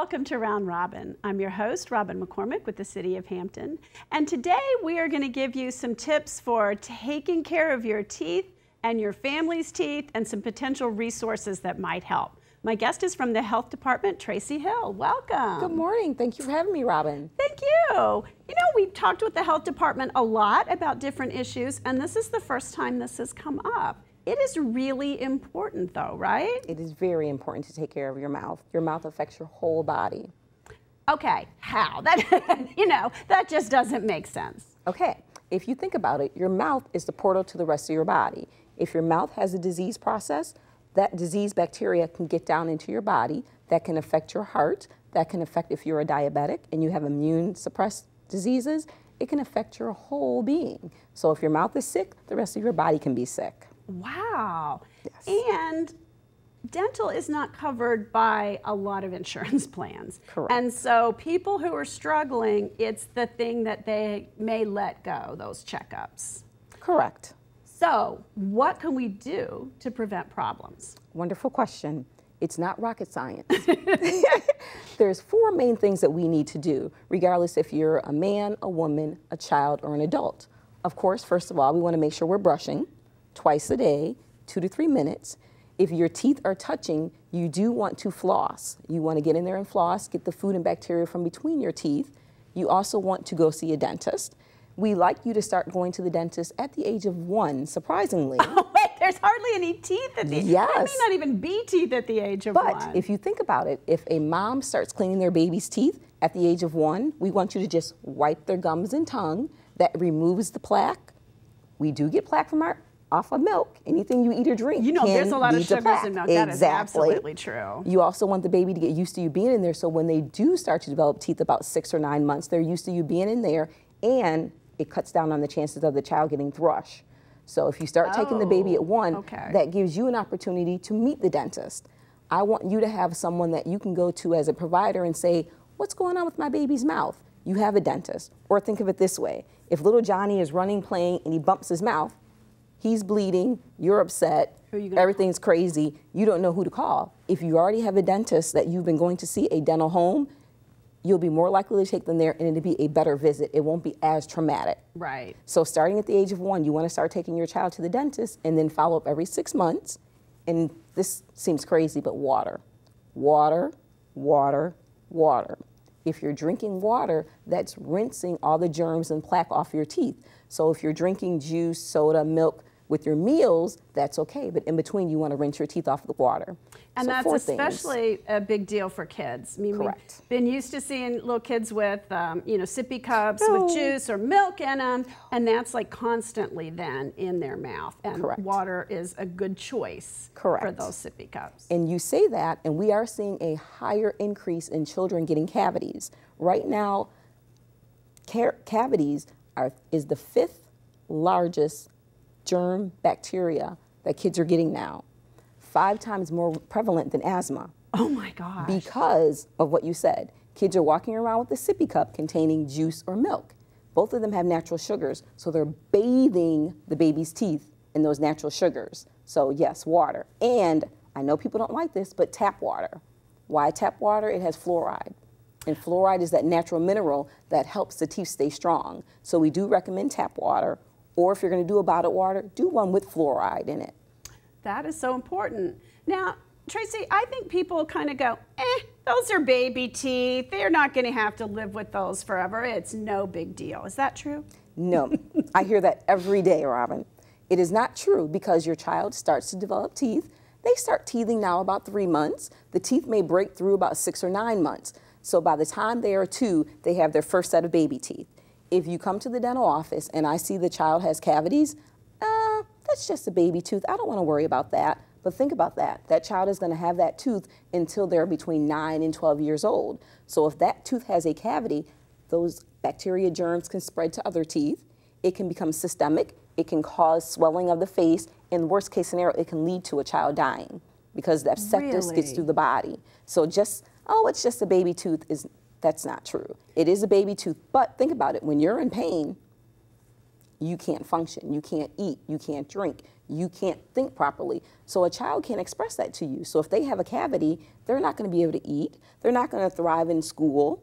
Welcome to Round Robin. I'm your host, Robin McCormick with the City of Hampton. And today we are going to give you some tips for taking care of your teeth and your family's teeth and some potential resources that might help. My guest is from the Health Department, Tracie Hill. Welcome. Good morning. Thank you for having me, Robin. Thank you. You know, we've talked with the Health Department a lot about different issues, and this is the first time this has come up. It is really important though, right? It is very important to take care of your mouth. Your mouth affects your whole body. Okay, how? That, you know, that just doesn't make sense. Okay, if you think about it, your mouth is the portal to the rest of your body. If your mouth has a disease process, that disease bacteria can get down into your body. That can affect your heart. That can affect if you're a diabetic and you have immune suppressed diseases. It can affect your whole being. So if your mouth is sick, the rest of your body can be sick. Wow. Yes. And dental is not covered by a lot of insurance plans. Correct. And so people who are struggling, it's the thing that they may let go, those checkups. Correct. So what can we do to prevent problems? Wonderful question. It's not rocket science. There's four main things that we need to do, regardless if you're a man, a woman, a child, or an adult. Of course, first of all, we want to make sure we're brushing twice a day, 2 to 3 minutes. If your teeth are touching, you do want to floss. You want to get in there and floss, get the food and bacteria from between your teeth. You also want to go see a dentist. We like you to start going to the dentist at the age of 1, surprisingly. Oh, wait, there's hardly any teeth at the age. Yes. There may not even be teeth at the age of 1. But if you think about it, if a mom starts cleaning their baby's teeth at the age of 1, we want you to just wipe their gums and tongue. That removes the plaque. We do get plaque from off of milk. Anything you eat or drink, you know, there's a lot of sugars in milk. That is absolutely true. You also want the baby to get used to you being in there, so when they do start to develop teeth about 6 or 9 months, they're used to you being in there, and it cuts down on the chances of the child getting thrush. So if you start taking the baby at 1, that gives you an opportunity to meet the dentist. I want you to have someone that you can go to as a provider and say, what's going on with my baby's mouth? You have a dentist. Or think of it this way. If little Johnny is running, playing, and he bumps his mouth, he's bleeding, you're upset, everything's crazy, you don't know who to call. If you already have a dentist that you've been going to see, a dental home, you'll be more likely to take them there and it'll be a better visit. It won't be as traumatic. Right. So starting at the age of 1, you want to start taking your child to the dentist and then follow up every 6 months. And this seems crazy, but water. Water, water, water. If you're drinking water, that's rinsing all the germs and plaque off your teeth. So if you're drinking juice, soda, milk with your meals, that's okay. But in between, you want to rinse your teeth off with water. And so that's especially a big deal for kids. I mean, correct. We've been used to seeing little kids with, you know, sippy cups with juice or milk in them, and that's like constantly then in their mouth. And correct. Water is a good choice correct. for those sippy cups. And you say that, and we are seeing a higher increase in children getting cavities. Right now, cavities is the 5th largest germ bacteria that kids are getting now. 5 times more prevalent than asthma. Oh my gosh. Because of what you said. Kids are walking around with a sippy cup containing juice or milk. Both of them have natural sugars, so they're bathing the baby's teeth in those natural sugars. So yes, water. And I know people don't like this, but tap water. Why tap water? It has fluoride. And fluoride is that natural mineral that helps the teeth stay strong. So we do recommend tap water, or if you're going to do a bottled water, do one with fluoride in it. That is so important. Now, Tracie, I think people kind of go, those are baby teeth. They're not going to have to live with those forever. It's no big deal. Is that true? No. I hear that every day, Robin. It is not true because your child starts to develop teeth. They start teething now about 3 months. The teeth may break through about 6 or 9 months. So by the time they are 2, they have their first set of baby teeth. If you come to the dental office and I see the child has cavities, that's just a baby tooth. I don't want to worry about that. But think about that. That child is going to have that tooth until they're between 9 and 12 years old. So if that tooth has a cavity, those bacteria germs can spread to other teeth. It can become systemic. It can cause swelling of the face. In worst case scenario, it can lead to a child dying because that septus gets through the body. So just, it's just a baby tooth, that's not true. It is a baby tooth, but think about it. When you're in pain, you can't function, you can't eat, you can't drink, you can't think properly. So a child can't express that to you. So if they have a cavity, they're not going to be able to eat, they're not going to thrive in school.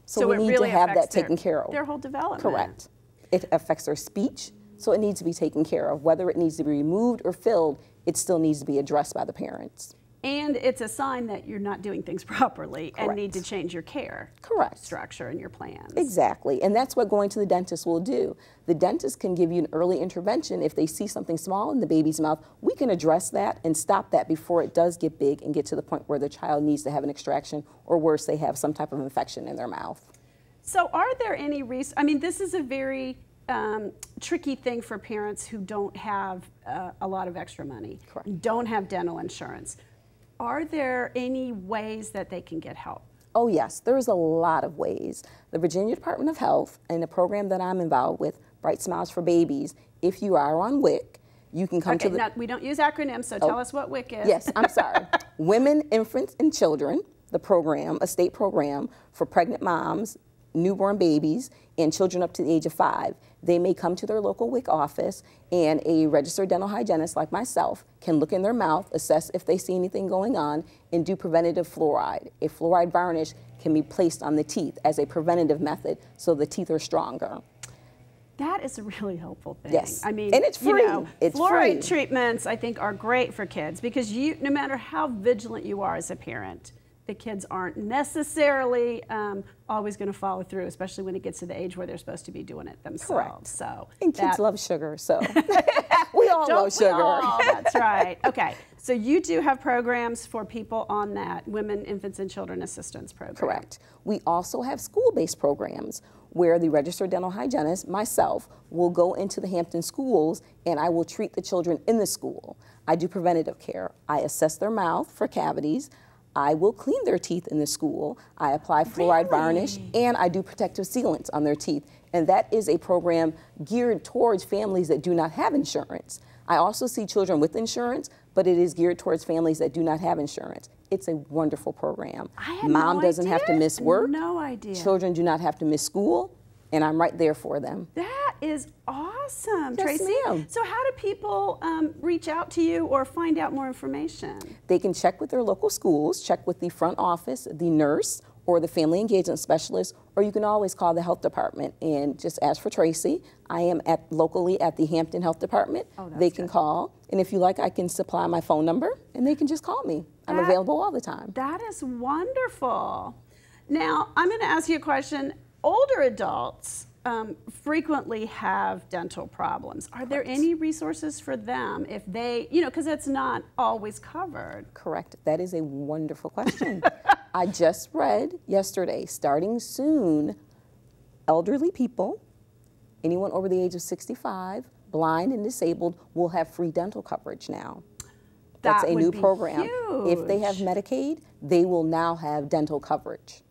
So we need really to have that taken care of. Their whole development. Correct. It affects their speech, so it needs to be taken care of. Whether it needs to be removed or filled, it still needs to be addressed by the parents. And it's a sign that you're not doing things properly. Correct. And need to change your care Correct. structure and your plans. Exactly, and that's what going to the dentist will do. The dentist can give you an early intervention. If they see something small in the baby's mouth, we can address that and stop that before it does get big and get to the point where the child needs to have an extraction, or worse, they have some type of infection in their mouth. So are there any I mean, this is a very tricky thing for parents who don't have a lot of extra money, Correct. don't have dental insurance. Are there any ways that they can get help? Oh yes, there's a lot of ways. The Virginia Department of Health and the program that I'm involved with, Bright Smiles for Babies, if you are on WIC, you can come to the... Now, we don't use acronyms, so tell us what WIC is. Yes, I'm sorry. Women, Infants, and Children, the program, a state program for pregnant moms, newborn babies, and children up to the age of 5. They may come to their local WIC office, and a registered dental hygienist like myself can look in their mouth, assess if they see anything going on, and do preventative fluoride. A fluoride varnish can be placed on the teeth as a preventative method so the teeth are stronger. That is a really helpful thing. Yes, I mean, and it's free. You know, it's fluoride free. treatments, I think, are great for kids because no matter how vigilant you are as a parent, the kids aren't necessarily always going to follow through, especially when it gets to the age where they're supposed to be doing it themselves. Correct. So and kids love sugar, so we all love sugar. That's right. Okay, so you do have programs for people on that Women, Infants, and Children Assistance Program. Correct. We also have school-based programs where the registered dental hygienist, myself, will go into the Hampton schools and I will treat the children in the school. I do preventative care. I assess their mouth for cavities. I will clean their teeth in the school. I apply fluoride varnish, and I do protective sealants on their teeth. And that is a program geared towards families that do not have insurance. I also see children with insurance, but it is geared towards families that do not have insurance. It's a wonderful program. Mom doesn't have to miss work. No idea. Children do not have to miss school, and I'm right there for them. That is awesome, Yes, Tracy. ma'am. So how do people reach out to you or find out more information? They can check with their local schools, check with the front office, the nurse, or the family engagement specialist, or you can always call the health department and just ask for Tracy. I am locally at the Hampton Health Department. Oh, that's they can call, and if you like, I can supply my phone number, and they can just call me. I'm available all the time. That is wonderful. Now, I'm going to ask you a question. Older adults frequently have dental problems. Are there any resources for them if they, because it's not always covered? Correct. That is a wonderful question. I just read yesterday, starting soon, elderly people, anyone over the age of 65, blind and disabled, will have free dental coverage now. That's a new program. Huge. If they have Medicaid, they will now have dental coverage.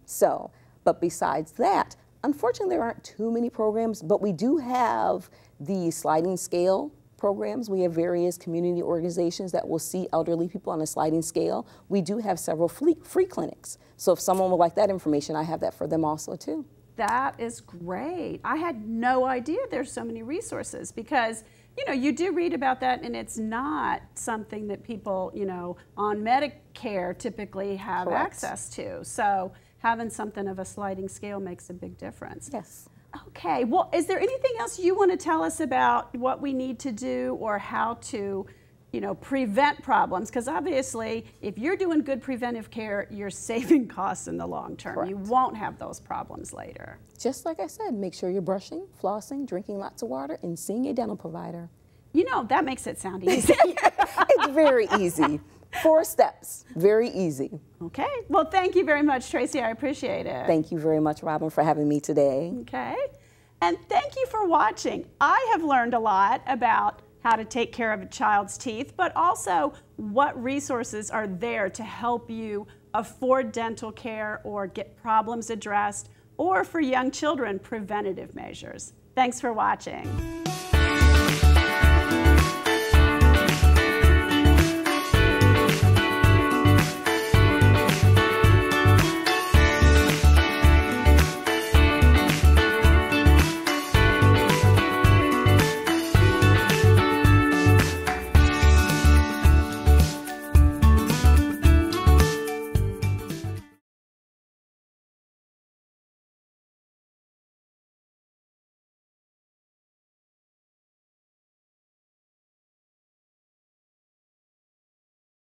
So, but besides that, unfortunately, there aren't too many programs, but we do have the sliding scale programs. We have various community organizations that will see elderly people on a sliding scale. We do have several free clinics. So if someone would like that information, I have that for them also too. That is great. I had no idea there's so many resources because, you do read about that and it's not something that people, on Medicare typically have access to. So having something of a sliding scale makes a big difference. Yes. Okay, well, is there anything else you want to tell us about what we need to do or how to, prevent problems? Because obviously, if you're doing good preventive care, you're saving costs in the long term. Correct. You won't have those problems later. Just like I said, make sure you're brushing, flossing, drinking lots of water, and seeing a dental provider. That makes it sound easy. It's very easy. 4 steps, very easy. Okay, well, thank you very much, Tracy. I appreciate it. Thank you very much, Robin, for having me today. Okay, and thank you for watching. I have learned a lot about how to take care of a child's teeth, but also what resources are there to help you afford dental care or get problems addressed, or for young children, preventative measures. Thanks for watching.